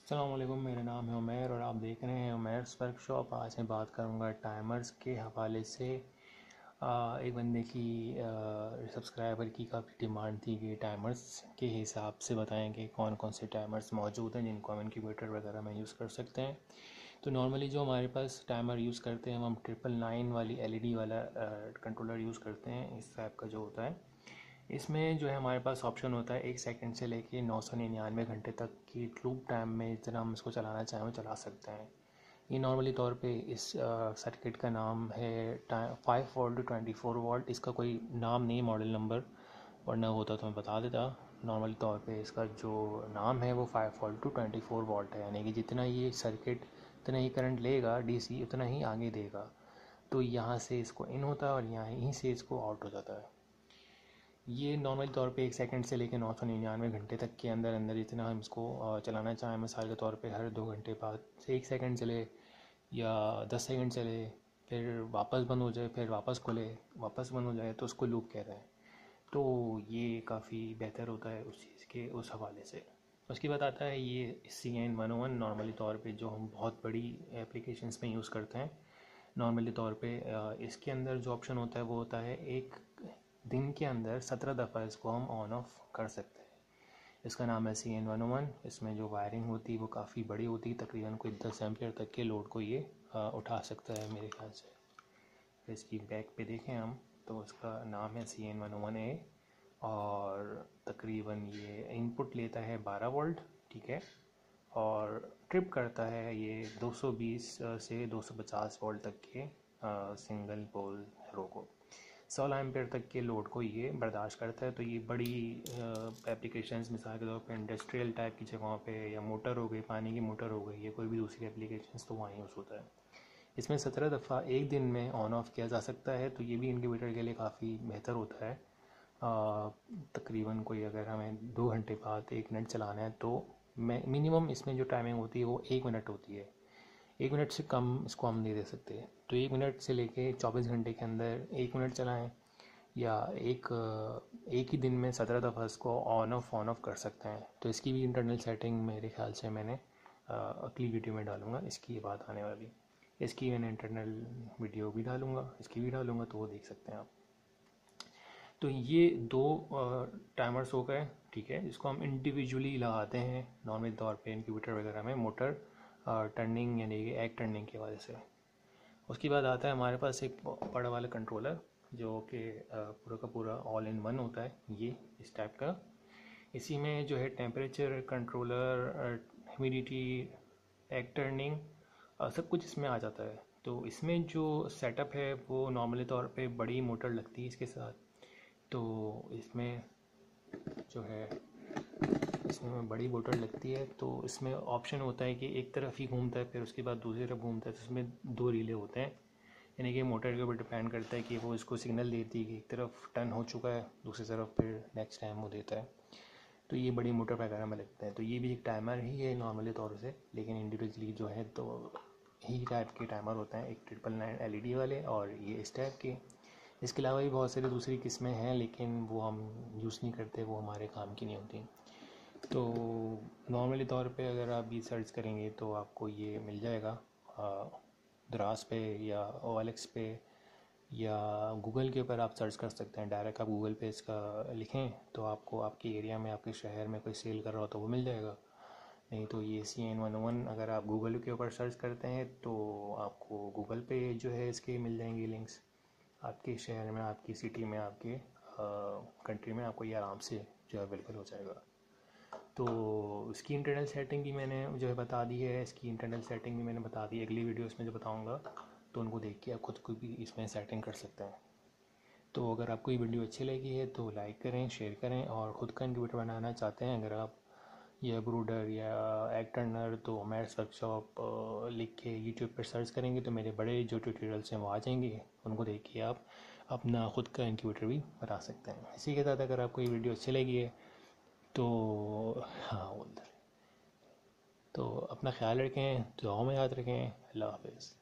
अस्सलाम वालेकुम, मेरा नाम है उमैर और आप देख रहे हैं उमैर्स वर्कशॉप। आज मैं बात करूंगा टाइमर्स के हवाले से। एक बंदे की सब्सक्राइबर की काफ़ी डिमांड थी कि टाइमर्स के हिसाब से बताएं कि कौन कौन से टाइमर्स मौजूद हैं जिनको हम इंक्यूबेटर वगैरह में यूज़ कर सकते हैं। तो नॉर्मली जो हमारे पास टाइमर यूज़ करते हैं, हम 999 वाली LED वाला कंट्रोलर यूज़ करते हैं। इस टाइप का जो होता है, इसमें जो है हमारे पास ऑप्शन होता है 1 सेकंड से लेके 999 घंटे तक की लूप टाइम में जितना हम इसको चलाना चाहें वो चला सकते हैं। ये नॉर्मली तौर पे इस सर्किट का नाम है 5 वोल्ट 24 वोल्ट। इसका कोई नाम नहीं, मॉडल नंबर, वरना होता तो मैं बता देता। नॉर्मली तौर पे इसका जो नाम है वो 5 वोल्ट 24 वोल्ट है, यानी कि जितना ये सर्किट उतना ही करंट लेगा DC, उतना ही आगे देगा। तो यहाँ से इसको इन होता है और यहीं से इसको आउट हो जाता है। ये नॉर्मल तौर पे 1 सेकंड से लेकर 999 घंटे तक के अंदर अंदर जितना हम इसको चलाना चाहें, मिसाल के तौर पे हर 2 घंटे बाद से 1 सेकंड चले या 10 सेकंड चले, फिर वापस बंद हो जाए, फिर वापस खुले, वापस बंद हो जाए, तो उसको लूप कहते हैं। तो ये काफ़ी बेहतर होता है उस चीज़ के उस हवाले से। उसके बाद आता है ये CN101। नॉर्मली तौर पे जो हम बहुत बड़ी एप्लीकेशंस में यूज़ करते हैं, नॉर्मली तौर पे इसके अंदर जो ऑप्शन होता है वो होता है एक दिन के अंदर 17 दफ़ा इसको हम ऑन ऑफ कर सकते हैं। इसका नाम है CN101। इसमें जो वायरिंग होती है वो काफ़ी बड़ी होती है, तकरीबन कोई 10 एम्पियर तक के लोड को ये उठा सकता है मेरे ख्याल से। तो इसकी बैक पे देखें हम, तो इसका नाम है CN101A और तकरीबन ये इनपुट लेता है 12 वोल्ट, ठीक है, और ट्रिप करता है ये 220 से 250 वोल्ट तक के सिंगल पोल रो को। 16 एम्पेयर तक के लोड को ये बर्दाश्त करता है। तो ये बड़ी एप्लीकेशंस, मिसाल के तौर पे इंडस्ट्रियल टाइप की जगहों पे, या मोटर हो गई, पानी की मोटर हो गई, या कोई भी दूसरी एप्लीकेशंस, तो वहाँ यूज़ होता है। इसमें 17 दफ़ा एक दिन में ऑन ऑफ किया जा सकता है। तो ये भी इंडिकेटर के लिए काफ़ी बेहतर होता है। तकरीबन कोई अगर हमें 2 घंटे बाद 1 मिनट चलाना है तो मिनिमम इसमें जो टाइमिंग होती है वो 1 मिनट होती है। 1 मिनट से कम इसको हम नहीं दे सकते। तो 1 मिनट से लेके 24 घंटे के अंदर 1 मिनट चलाएं, या एक ही दिन में 17 दफ़ा इसको ऑन ऑफ कर सकते हैं। तो इसकी भी इंटरनल सेटिंग मेरे ख्याल से मैंने अगली वीडियो में डालूँगा, इसकी बात आने वाली। इसकी मैंने इंटरनल वीडियो भी डालूँगा, इसकी भी डालूँगा, तो वो देख सकते हैं आप। तो ये दो टाइमर्स हो गए, ठीक है। इसको हम इंडिविजुअली लगाते हैं नॉर्मल तौर पे इंक्यूबेटर वगैरह में, मोटर टर्निंग यानी कि एग टर्निंग की वजह से। उसके बाद आता है हमारे पास एक बड़ा वाला कंट्रोलर, जो कि पूरा का पूरा ऑल इन वन होता है, ये इस टाइप का। इसी में जो है temperature controller, humidity, egg turning, सब कुछ इसमें आ जाता है। तो इसमें जो सेटअप है वो नॉर्मली तौर पे बड़ी मोटर लगती है इसके साथ। तो इसमें जो है, इसमें बड़ी मोटर लगती है, तो इसमें ऑप्शन होता है कि एक तरफ ही घूमता है, फिर उसके बाद दूसरी तरफ घूमता है। तो इसमें 2 रिले होते हैं, यानी कि मोटर के ऊपर डिपेंड करता है कि वो इसको सिग्नल देती है कि एक तरफ टर्न हो चुका है, दूसरी तरफ फिर नेक्स्ट टाइम वो देता है। तो ये बड़ी मोटर वगैरह में लगता है। तो ये भी एक टाइमर ही है नॉर्मली तौर से, लेकिन इंडिविजुअली जो है तो ही टाइप के टाइमर होते हैं, एक 999 LED वाले और ये इस टाइप के। इसके अलावा भी बहुत सारी दूसरी किस्में हैं, लेकिन वो हम यूज़ नहीं करते, वो हमारे काम की नहीं होती। तो नॉर्मली तौर पे अगर आप भी सर्च करेंगे तो आपको ये मिल जाएगा दराज पे या OLX पे, या गूगल के ऊपर आप सर्च कर सकते हैं। डायरेक्ट आप गूगल पे इसका लिखें तो आपको आपके एरिया में, आपके शहर में कोई सेल कर रहा हो तो वो मिल जाएगा। नहीं तो ये CN101 अगर आप गूगल के ऊपर सर्च करते हैं तो आपको गूगल पे जो है इसके मिल जाएंगे लिंक्स। आपके शहर में, आपकी सिटी में, आपके कंट्री में आपको ये आराम से जो है अवेलेबल हो जाएगा। तो इसकी इंटरनल सेटिंग भी मैंने जो है बता दी है, इसकी इंटरनल सेटिंग भी मैंने बता दी है। अगली वीडियोस में जो बताऊंगा तो उनको देख के आप खुद को भी इसमें सेटिंग कर सकते हैं। तो अगर आपको ये वीडियो अच्छी लगी है तो लाइक करें, शेयर करें, और ख़ुद का इंक्यूबेटर बनाना चाहते हैं अगर आप, या ब्रूडर या एग टर्नर, तो उमैर्स वर्कशॉप लिख के यूट्यूब पर सर्च करेंगे तो मेरे बड़े जो ट्यूटोरियल्स हैं वो आ जाएंगे। उनको देख के आप अपना ख़ुद का इंक्यूबेटर भी बना सकते हैं। इसी के साथ अगर आपको ये वीडियो अच्छी लगी है तो हाँ बोलते, तो अपना ख्याल रखें, दुआओं में याद रखें। अल्लाह हाफ़िज़।